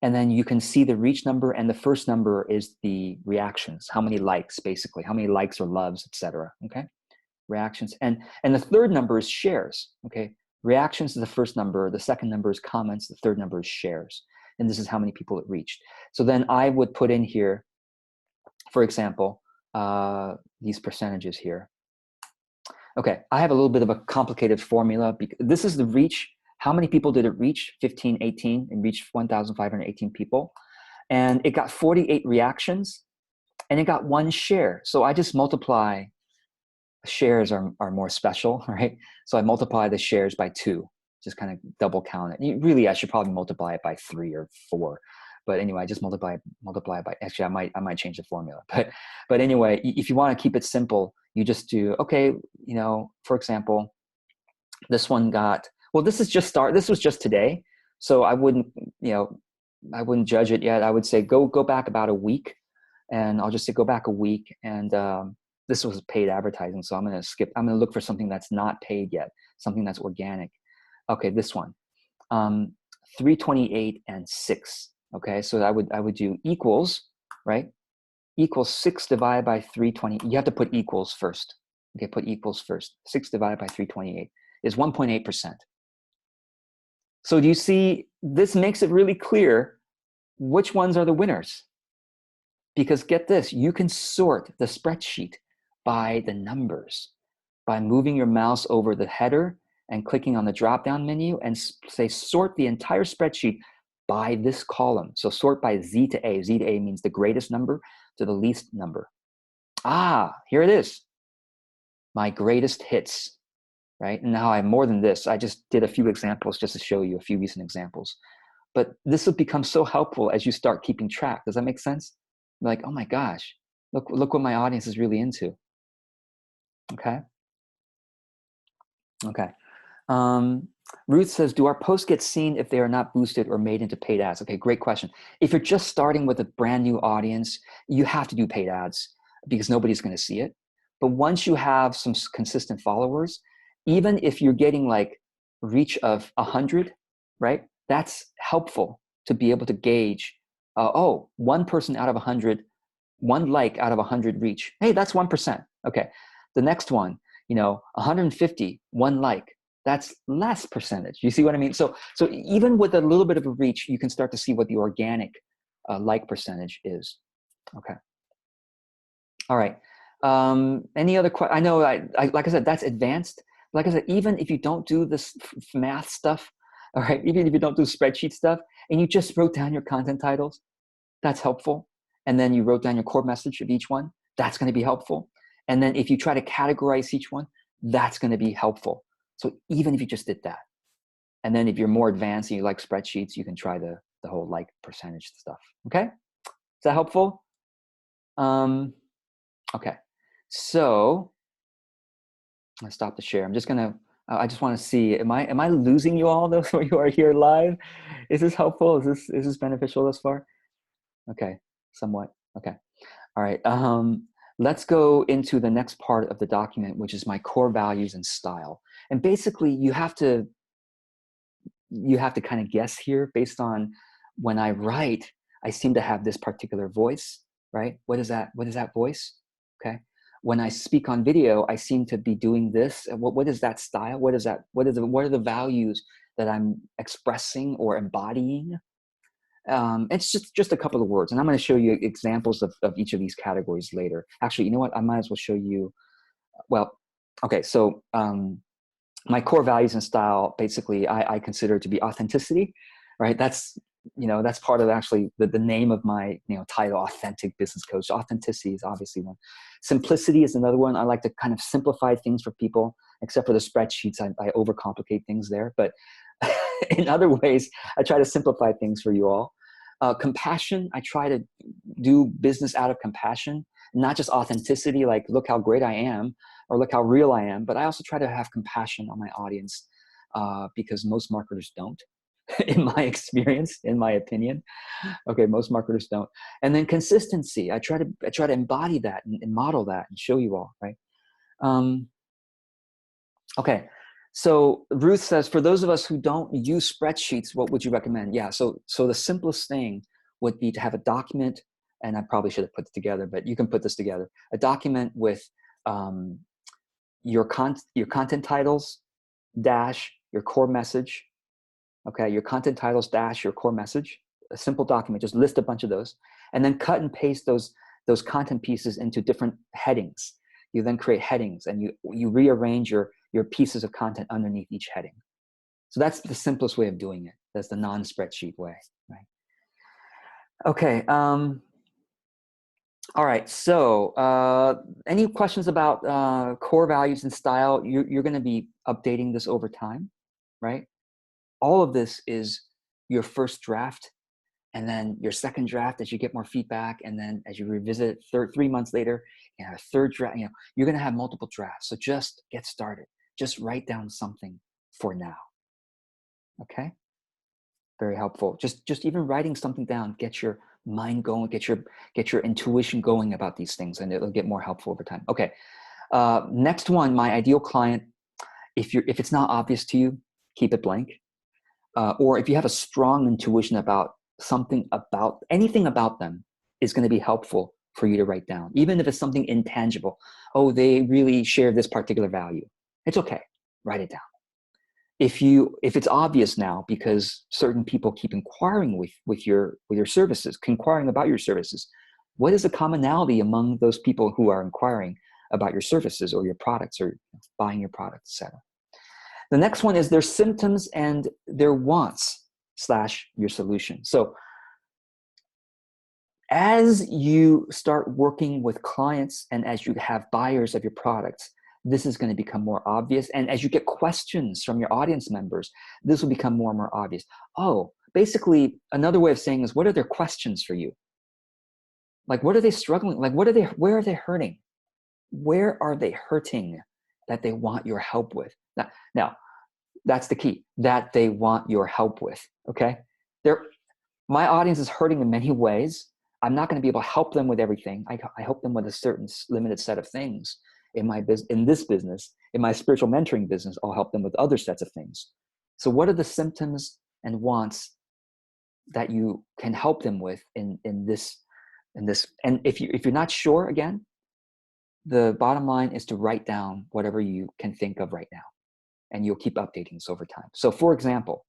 And then you can see the reach number, and the first number is the reactions, how many likes, basically, how many likes or loves, etc. Okay, reactions. And the third number is shares. Okay, reactions is the first number, the second number is comments, the third number is shares. And this is how many people it reached. So then I would put in here, for example, these percentages here. Okay, I have a little bit of a complicated formula. This is the reach. How many people did it reach? 1518, and reached 1,518 people. And it got 48 reactions, and it got 1 share. So I just multiply. Shares are more special, right? So I multiply the shares by 2, just kind of double count it. Really, I should probably multiply it by 3 or 4. But anyway, I just multiply it by, actually, I might change the formula. But anyway, if you want to keep it simple, you just do, okay, for example, this one got, well, this was just today. So I wouldn't judge it yet. I would say go back about a week, and I'll just say go back a week. And this was paid advertising. So I'm going to look for something that's not paid yet, something that's organic. Okay, this one, 328 and 6. Okay, so I would do equals, right? Equals 6 divided by 320. You have to put equals first. Okay, put equals first. 6 divided by 328 is 1.8%. So do you see, this makes it really clear which ones are the winners. Because get this, you can sort the spreadsheet by the numbers by moving your mouse over the header and clicking on the drop-down menu and say sort the entire spreadsheet by this column. So sort by Z to A. Z to A means the greatest number to the least number. Ah, here it is. My greatest hits, right? And now I have more than this. I just did a few examples just to show you a few recent examples. But this will become so helpful as you start keeping track. Does that make sense? Like, oh my gosh, look what my audience is really into. Okay. Okay. Ruth says, do our posts get seen if they are not boosted or made into paid ads? Okay, great question. If you're just starting with a brand new audience, you have to do paid ads because nobody's going to see it. But once you have some consistent followers, even if you're getting like reach of 100, right? That's helpful to be able to gauge, oh, one person out of 100, one like out of 100 reach. Hey, that's 1%. Okay. The next one, 150, one like. That's less percentage. You see what I mean? So even with a little bit of a reach, you can start to see what the organic like percentage is. Okay. All right. Any other questions? I know, like I said, that's advanced. Like I said, even if you don't do this math stuff, all right, even if you don't do spreadsheet stuff, and you just wrote down your content titles, that's helpful. And then you wrote down your core message of each one, that's going to be helpful. And then if you try to categorize each one, that's going to be helpful. So even if you just did that, and then if you're more advanced and you like spreadsheets, you can try the whole like percentage stuff. Okay, is that helpful? Okay, so I'm gonna stop the share. I'm just gonna. I just want to see. Am I losing you all those where you are here live? Is this helpful? Is this beneficial thus far? Okay, somewhat. Okay, all right. Let's go into the next part of the document, which is my core values and style. And basically, you have to kind of guess here based on when I write, I seem to have this particular voice, right? What is that voice? Okay. When I speak on video, I seem to be doing this. What is that style? What are the values that I'm expressing or embodying? It's just a couple of words, and I'm going to show you examples of each of these categories later. Actually, you know what? I might as well show you. Well, okay. So my core values and style, basically, I consider to be authenticity, right? That's part of actually the name of my title, Authentic Business Coach. Authenticity is obviously one. Simplicity is another one. I like to kind of simplify things for people, except for the spreadsheets. I overcomplicate things there, but in other ways, I try to simplify things for you all. Compassion, I try to do business out of compassion, not just authenticity, like look how great I am or look how real I am, but I also try to have compassion on my audience because most marketers don't. In my experience, in my opinion. Okay, most marketers don't. And then consistency. I try to embody that and model that and show you all, right? Okay, so Ruth says, for those of us who don't use spreadsheets, what would you recommend? Yeah, so the simplest thing would be to have a document, and I probably should have put it together, but you can put this together. A document with your content titles dash your core message. Okay, your content titles dash your core message, a simple document, just list a bunch of those, and then cut and paste those content pieces into different headings. You then create headings and you rearrange your pieces of content underneath each heading. So that's the simplest way of doing it. That's the non-spreadsheet way, right? Okay. All right. So any questions about core values and style? You're going to be updating this over time, right? All of this is your first draft, and then your second draft as you get more feedback, and then as you revisit it 3 months later, you have a third draft. You're going to have multiple drafts. So just get started. Just write down something for now. Okay? Very helpful. Just even writing something down, get your mind going, get your intuition going about these things, and it'll get more helpful over time. Okay. Next one, my ideal client. If it's not obvious to you, keep it blank. Or if you have a strong intuition about anything about them is going to be helpful for you to write down, even if it's something intangible. Oh, they really share this particular value. It's okay. Write it down. If it's obvious now because certain people keep inquiring with your services, inquiring about your services, what is the commonality among those people who are inquiring about your services or your products or buying your products, etc.? The next one is their symptoms and their wants / your solution. So as you start working with clients and as you have buyers of your products, this is going to become more obvious. And as you get questions from your audience members, this will become more and more obvious. Oh, basically, another way of saying is, what are their questions for you? Like, what are they struggling? Like, where are they hurting? Where are they hurting that they want your help with? Now, that's the key, that they want your help with, okay? My audience is hurting in many ways. I'm not going to be able to help them with everything. I help them with a certain limited set of things. In this business, in my spiritual mentoring business, I'll help them with other sets of things. So what are the symptoms and wants that you can help them with in this? And if you're not sure, again, the bottom line is to write down whatever you can think of right now, and you'll keep updating this over time. So for example,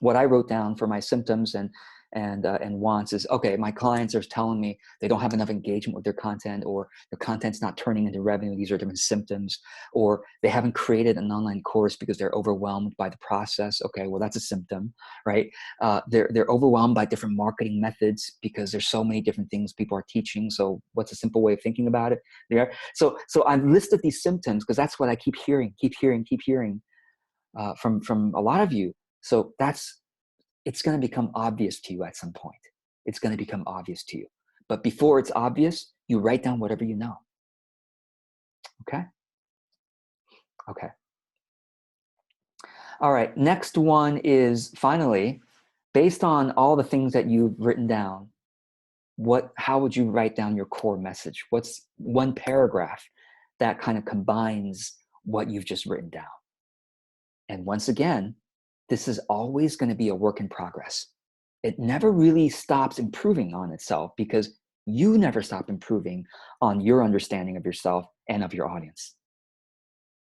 what I wrote down for my symptoms and wants is, okay, my clients are telling me they don't have enough engagement with their content, or their content's not turning into revenue. These are different symptoms. Or they haven't created an online course because they're overwhelmed by the process. Okay, well, that's a symptom, right? They're overwhelmed by different marketing methods because there's so many different things people are teaching. So what's a simple way of thinking about it? Yeah. So I've listed these symptoms because that's what I keep hearing from a lot of you. So it's going to become obvious to you at some point. It's going to become obvious to you. But before it's obvious, you write down whatever you know. Okay? Okay. All right. Next one is, finally, based on all the things that you've written down, how would you write down your core message? What's one paragraph that kind of combines what you've just written down? And once again, this is always going to be a work in progress. It never really stops improving on itself because you never stop improving on your understanding of yourself and of your audience.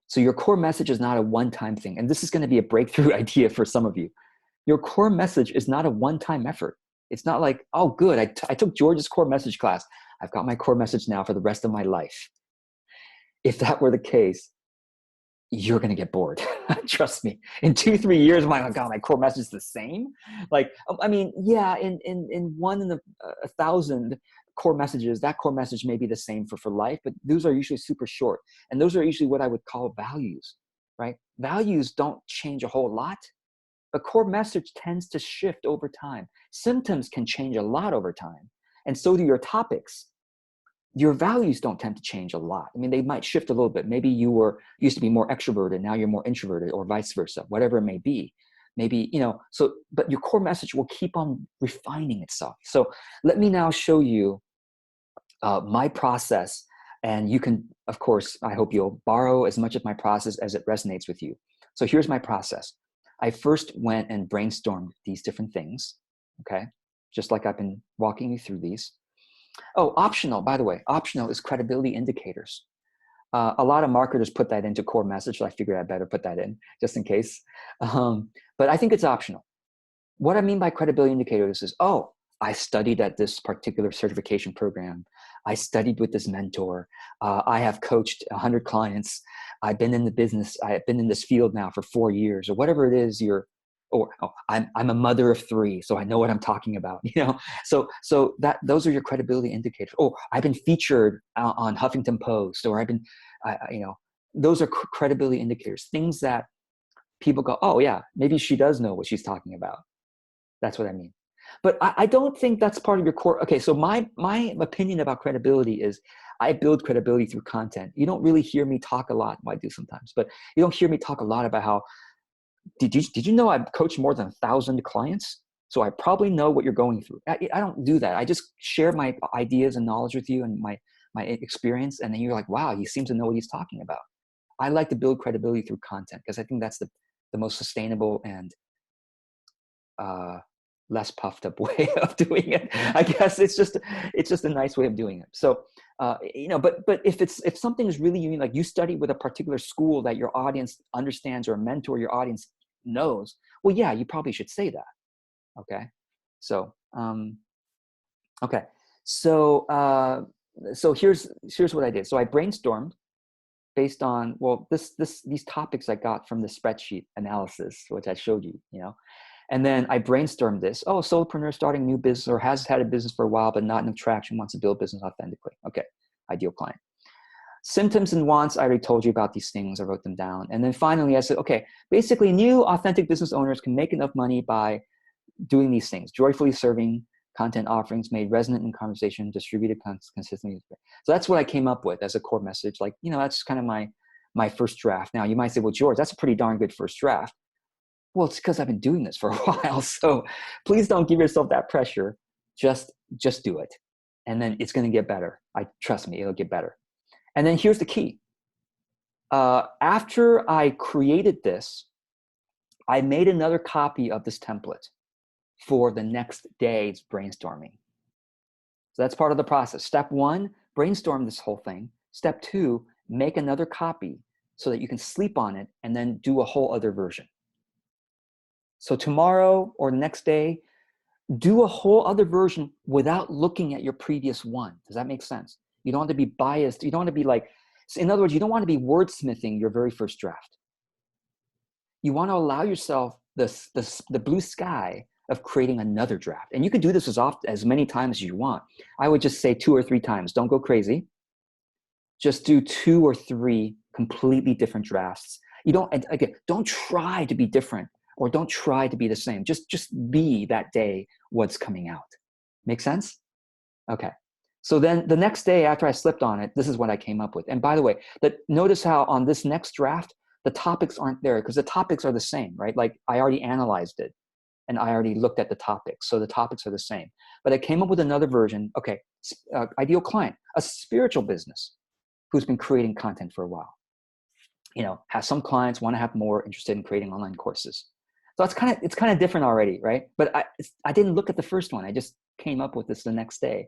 So your core message is not a one-time thing. And this is going to be a breakthrough idea for some of you. Your core message is not a one-time effort. It's not like, oh, good, I took George's core message class. I've got my core message now for the rest of my life. If that were the case, you're going to get bored. Trust me. In 2-3 years, my God, my core message is the same. Like, I mean, yeah, in 1 in 1,000 core messages, that core message may be the same for life, but those are usually super short. And those are usually what I would call values, right? Values don't change a whole lot. A core message tends to shift over time. Symptoms can change a lot over time. And so do your topics. Your values don't tend to change a lot. I mean, they might shift a little bit. Maybe you used to be more extroverted, now you're more introverted, or vice versa, whatever it may be. Maybe, but your core message will keep on refining itself. So let me now show you my process. And you can, of course, I hope you'll borrow as much of my process as it resonates with you. So here's my process. I first went and brainstormed these different things, okay? Just like I've been walking you through these. Oh, optional, by the way, optional is credibility indicators. A lot of marketers put that into core message, so I figured I'd better put that in just in case. But I think it's optional. What I mean by credibility indicators is, oh, I studied at this particular certification program. I studied with this mentor. I have coached 100 clients. I've been in the business. I've been in this field now for 4 years, or whatever it is I'm a mother of 3, so I know what I'm talking about. So those are your credibility indicators. Oh, I've been featured on Huffington Post, or I've been, those are credibility indicators. Things that people go, oh yeah, maybe she does know what she's talking about. That's what I mean. But I don't think that's part of your core. Okay, so my opinion about credibility is I build credibility through content. You don't really hear me talk a lot. Well, I do sometimes, but you don't hear me talk a lot about how, did you know I've coached more than 1,000 clients? So I probably know what you're going through. I don't do that. I just share my ideas and knowledge with you and my experience. And then you're like, wow, he seems to know what he's talking about. I like to build credibility through content because I think that's the most sustainable and less puffed up way of doing it. I guess it's just a nice way of doing it. So, but if something is really unique, like you study with a particular school that your audience understands, or a mentor your audience knows, well, yeah, you probably should say that. Okay. So, okay. So here's what I did. So I brainstormed based on, well, these topics I got from the spreadsheet analysis, which I showed you, and then I brainstormed this. Oh, solopreneur starting a new business or has had a business for a while, but not enough traction, wants to build business authentically. Okay, ideal client. Symptoms and wants, I already told you about these things. I wrote them down. And then finally I said, okay, basically new authentic business owners can make enough money by doing these things: joyfully serving, content offerings made resonant in conversation, distributed consistently. So that's what I came up with as a core message. Like, that's kind of my first draft. Now you might say, well, George, that's a pretty darn good first draft. Well, it's because I've been doing this for a while. So please don't give yourself that pressure. Just do it. And then it's going to get better. Trust me, it'll get better. And then here's the key. After I created this, I made another copy of this template for the next day's brainstorming. So that's part of the process. Step 1, brainstorm this whole thing. Step 2, make another copy so that you can sleep on it and then do a whole other version. So tomorrow or next day, do a whole other version without looking at your previous one. Does that make sense? You don't want to be biased. You don't want to be like, in other words, you don't want to be wordsmithing your very first draft. You want to allow yourself the blue sky of creating another draft. And you can do this as many times as you want. I would just say 2 or 3 times. Don't go crazy. Just do 2 or 3 completely different drafts. Don't try to be different, or don't try to be the same. Just be that day what's coming out. Make sense? Okay. So then the next day after I slipped on it, this is what I came up with. And by the way, notice how on this next draft, the topics aren't there because the topics are the same, right? Like I already analyzed it and I already looked at the topics. So the topics are the same. But I came up with another version. Okay, ideal client, a spiritual business who's been creating content for a while. Has some clients, want to have more, interested in creating online courses. So it's kind of different already, right? But I didn't look at the first one. I just came up with this the next day.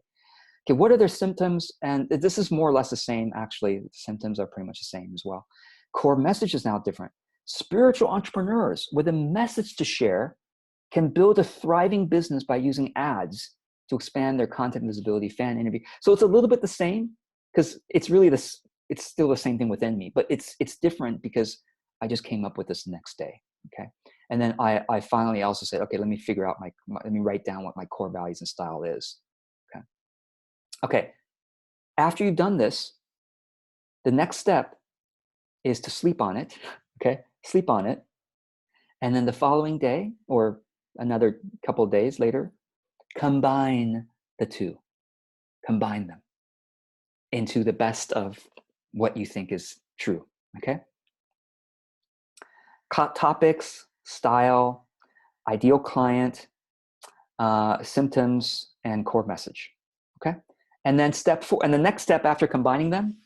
Okay, what are their symptoms? And this is more or less the same, actually. The symptoms are pretty much the same as well. Core message is now different. Spiritual entrepreneurs with a message to share can build a thriving business by using ads to expand their content visibility, fan interview. So it's a little bit the same because it's really it's still the same thing within me, but it's different because I just came up with this the next day. Okay. And then I finally also said, okay, let me figure out let me write down what my core values and style is. Okay. Okay. After you've done this, the next step is to sleep on it. Okay. Sleep on it. And then the following day or another couple of days later, combine the two. Combine them into the best of what you think is true. Okay. Topics, style, ideal client, symptoms, and core message. Okay. And then step 4, and the next step after combining them,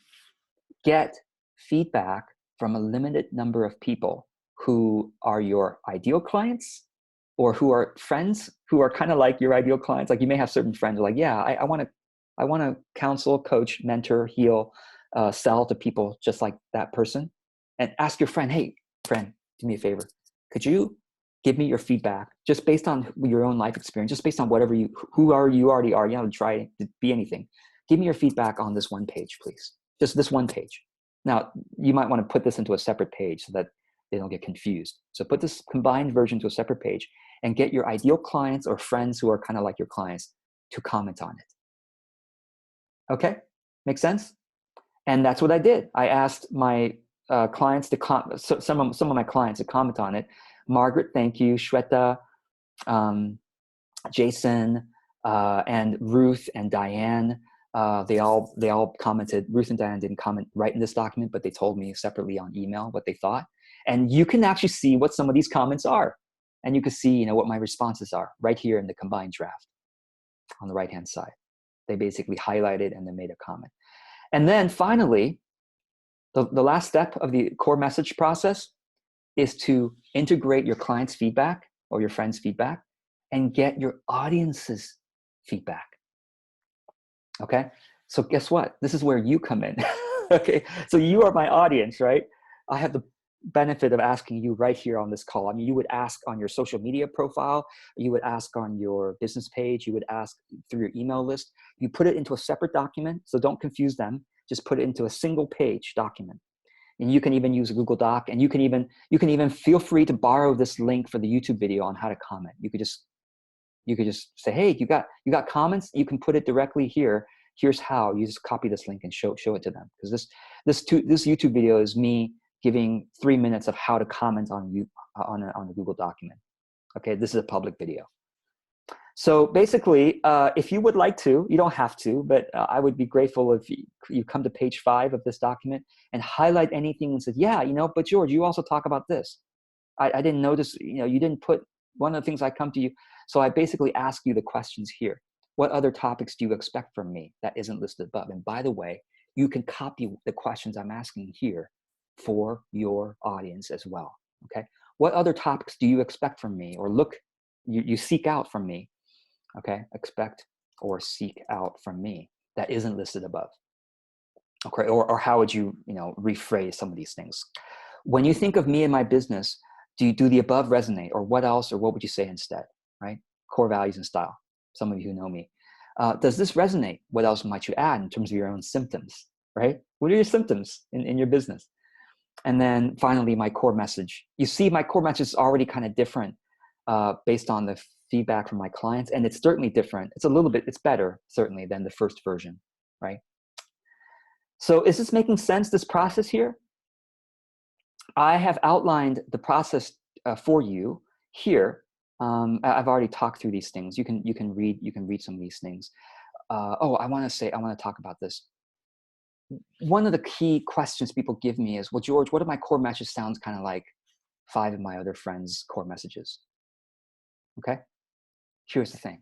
get feedback from a limited number of people who are your ideal clients or who are friends who are kind of like your ideal clients. Like you may have certain friends who are like, yeah, I want to counsel, coach, mentor, heal, sell to people just like that person. And ask your friend, hey, friend, do me a favor. Could you give me your feedback just based on your own life experience, just based on whatever you already are. You don't try to be anything. Give me your feedback on this one page, please. Just this one page. Now, you might want to put this into a separate page so that they don't get confused. So put this combined version to a separate page and get your ideal clients or friends who are kind of like your clients to comment on it. Okay? Make sense? And that's what I did. I asked my clients to some of my clients to comment on it. Margaret, thank you. Shweta, Jason, and Ruth and Diane. They all commented. Ruth and Diane didn't comment right in this document, but they told me separately on email what they thought. And you can actually see what some of these comments are. And you can see, what my responses are right here in the combined draft on the right-hand side. They basically highlighted and then made a comment. And then finally, the last step of the core message process is to integrate your client's feedback or your friend's feedback and get your audience's feedback. Okay, so guess what? This is where you come in. Okay, so you are my audience, right? I have the benefit of asking you right here on this call. I mean, you would ask on your social media profile, you would ask on your business page, you would ask through your email list. You put it into a separate document, so don't confuse them. Just put it into a single page document. And you can even use a Google Doc, and you can even feel free to borrow this link for the YouTube video on how to comment. You could just say, hey, you got comments? You can put it directly here. Here's how. You just copy this link and show it to them. Because this YouTube video is me giving 3 minutes of how to comment on a Google document. Okay, this is a public video. So basically, if you would like to, you don't have to, but I would be grateful if you come to page 5 of this document and highlight anything and say, yeah, but George, you also talk about this. I didn't notice, you didn't put one of the things I come to you. So I basically ask you the questions here. What other topics do you expect from me that isn't listed above? And by the way, you can copy the questions I'm asking here for your audience as well. Okay. What other topics do you expect from me, or you seek out from me? Okay. Expect or seek out from me that isn't listed above. Okay. Or how would you, rephrase some of these things? When you think of me and my business, do the above resonate, or what else, or what would you say instead? Right? Core values and style. Some of you who know me. Does this resonate? What else might you add in terms of your own symptoms? Right? What are your symptoms in your business? And then finally, my core message. You see, my core message is already kind of different based on the feedback from my clients, and it's certainly different. It's better certainly than the first version, right? So is this making sense, this process here? I have outlined the process for you here. I've already talked through these things. You can read some of these things. I want to talk about this. One of the key questions people give me is, well, George, what if my core message sounds kind of like 5 of my other friends' core messages? Okay. Here's the thing.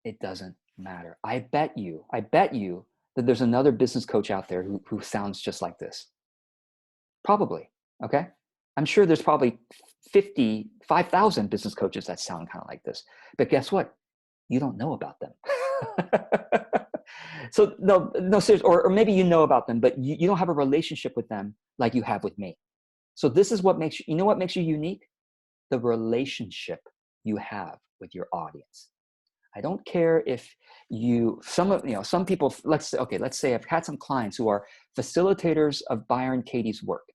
It doesn't matter. I bet you that there's another business coach out there who sounds just like this. Probably. Okay. I'm sure there's probably 5,000 business coaches that sound kind of like this. But guess what? You don't know about them. So no, seriously, or maybe you know about them, but you don't have a relationship with them like you have with me. So this is what makes what makes you unique? The relationship you have with your audience. I don't care if some people, let's say I've had some clients who are facilitators of Byron Katie's work.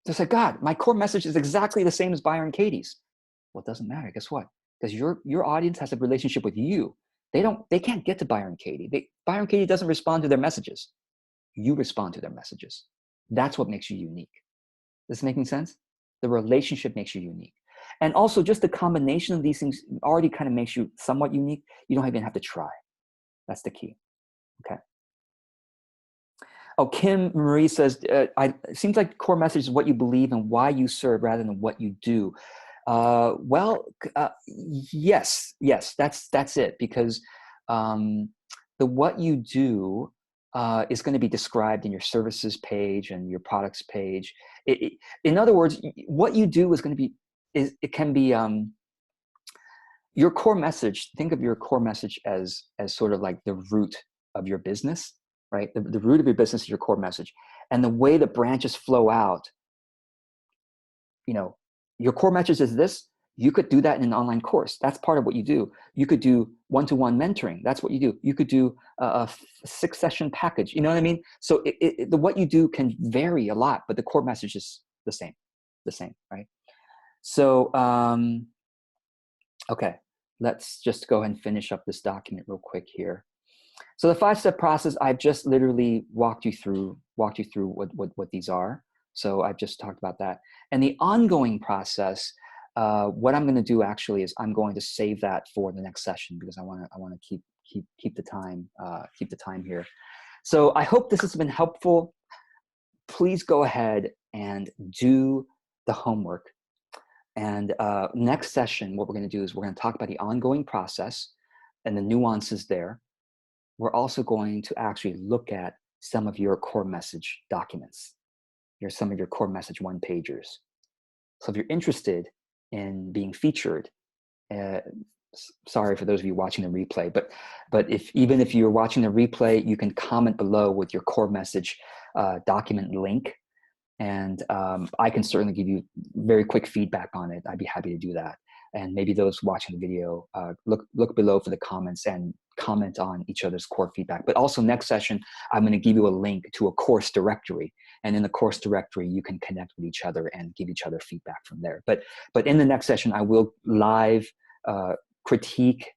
They say, God, my core message is exactly the same as Byron Katie's. Well, it doesn't matter. Guess what? Because your audience has a relationship with you. They can't get to Byron Katie. Byron Katie doesn't respond to their messages. You respond to their messages. That's what makes you unique. This making sense? The relationship makes you unique. And also just the combination of these things already kind of makes you somewhat unique. You don't even have to try. That's the key. Okay. Oh, Kim Marie says, it seems like core message is what you believe and why you serve rather than what you do. Yes, that's it. Because the what you do is going to be described in your services page and your products page. In other words, what you do is going to be, it can be your core message. Think of your core message as sort of like the root of your business, right? The root of your business is your core message. And the way the branches flow out, your core message is this. You could do that in an online course. That's part of what you do. You could do one-to-one mentoring. That's what you do. You could do a 6-session package. You know what I mean? So what you do can vary a lot, but the core message is the same, right? So, okay, let's just go ahead and finish up this document real quick here. So the 5-step process, I've just literally walked you through what these are. So I've just talked about that. And the ongoing process, what I'm going to do actually is I'm going to save that for the next session because I want to keep the time here. So I hope this has been helpful. Please go ahead and do the homework. And next session, what we're going to do is we're going to talk about the ongoing process and the nuances there. We're also going to actually look at some of your core message documents. Some of your core message one-pagers. So if you're interested in being featured Uh, Sorry for those of you watching the replay, but even if you're watching the replay, you can comment below with your core message document link, and I can certainly give you very quick feedback on it. I'd be happy to do that. And maybe those watching the video, look below for the comments and comment on each other's core feedback. But also next session, I'm going to give you a link to a course directory. And in the course directory, you can connect with each other and give each other feedback from there. But in the next session, I will live critique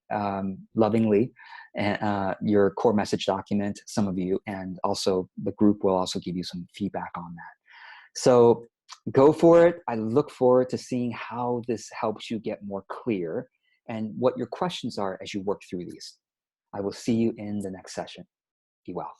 lovingly your core message document, some of you, and also the group will also give you some feedback on that. So go for it. I look forward to seeing how this helps you get more clear and what your questions are as you work through these. I will see you in the next session. Be well.